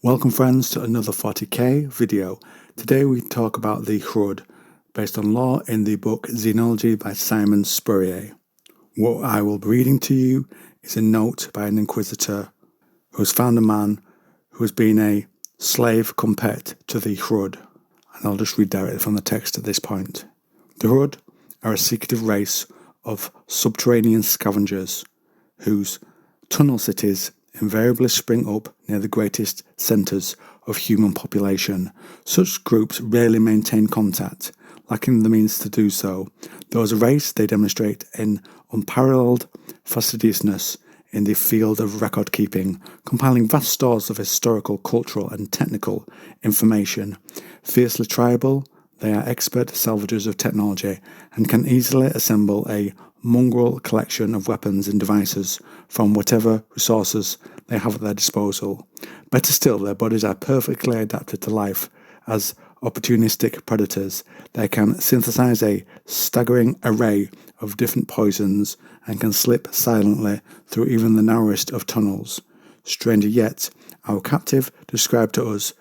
Welcome friends to another 40k video. Today we talk about the Hrud, based on lore in the book Xenology by Simon Spurrier. What I will be reading to you is a note by an inquisitor who has found a man who has been a slave come pet to the Hrud. And I'll just read directly from the text at this point. The Hrud are a secretive race of subterranean scavengers whose tunnel cities invariably spring up near the greatest centres of human population. Such groups rarely maintain contact, lacking the means to do so, though as a race they demonstrate an unparalleled fastidiousness in the field of record keeping, compiling vast stores of historical, cultural and technical information. Fiercely tribal, they are expert salvagers of technology and can easily assemble a mongrel collection of weapons and devices from whatever resources they have at their disposal. Better still, their bodies are perfectly adapted to life as opportunistic predators. They can synthesize a staggering array of different poisons and can slip silently through even the narrowest of tunnels. Stranger yet, our captive described to us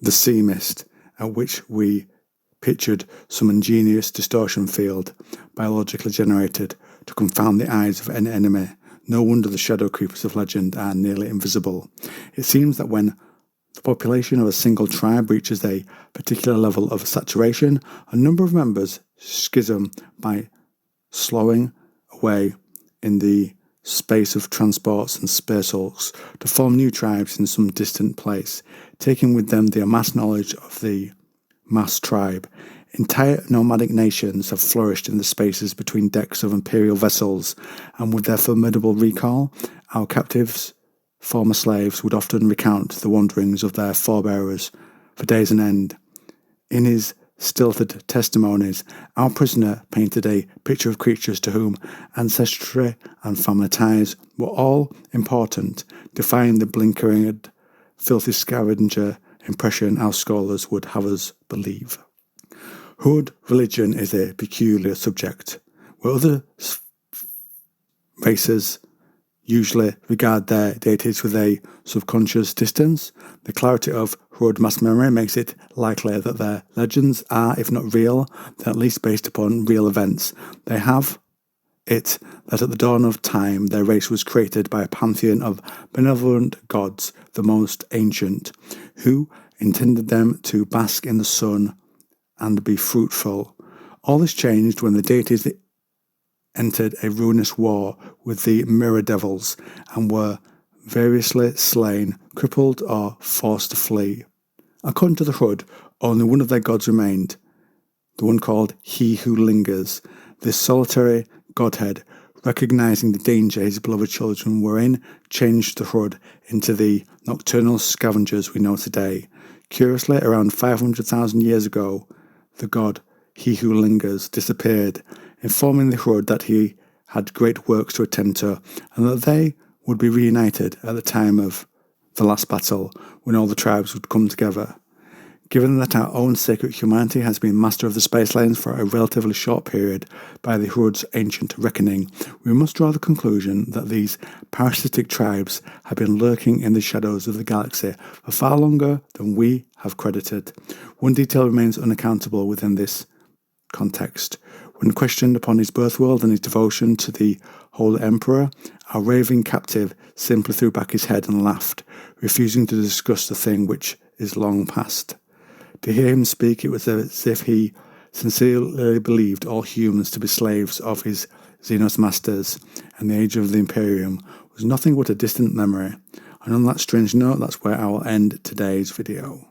the sea mist, at which we pictured some ingenious distortion field, biologically generated, to confound the eyes of an enemy. No wonder the shadow creepers of legend are nearly invisible. It seems that when the population of a single tribe reaches a particular level of saturation, a number of members schism by slowing away in the space of transports and space hulks to form new tribes in some distant place, taking with them the amassed knowledge of the mass tribe. Entire nomadic nations have flourished in the spaces between decks of imperial vessels, and with their formidable recall, our captives, former slaves, would often recount the wanderings of their forebearers for days on end. In his stilted testimonies, our prisoner painted a picture of creatures to whom ancestry and family ties were all important, defying the blinkered, filthy scavenger impression our scholars would have us believe. Hrud religion is a peculiar subject, where other races usually regard their deities with a subconscious distance. The clarity of Hrud mass memory makes it likely that their legends are, if not real, then at least based upon real events. They have it that at the dawn of time their race was created by a pantheon of benevolent gods, the most ancient, who intended them to bask in the sun and be fruitful. All this changed when the deities entered a ruinous war with the mirror devils and were variously slain, crippled or forced to flee. According to the Hrud, only one of their gods remained, the one called He Who Lingers. This solitary godhead, recognizing the danger his beloved children were in, changed the Hrud into the nocturnal scavengers we know today. Curiously, around 500,000 years ago, the god He Who Lingers disappeared, informing the Hrud that he had great works to attend to, and that they would be reunited at the time of the last battle, when all the tribes would come together. Given that our own sacred humanity has been master of the space lanes for a relatively short period by the Hrud's ancient reckoning, we must draw the conclusion that these parasitic tribes have been lurking in the shadows of the galaxy for far longer than we have credited. One detail remains unaccountable within this context. When questioned upon his birthworld and his devotion to the Holy Emperor, our raving captive simply threw back his head and laughed, refusing to discuss the thing which is long past. To hear him speak, it was as if he sincerely believed all humans to be slaves of his Xenos masters, and the age of the Imperium was nothing but a distant memory. And on that strange note, that's where I will end today's video.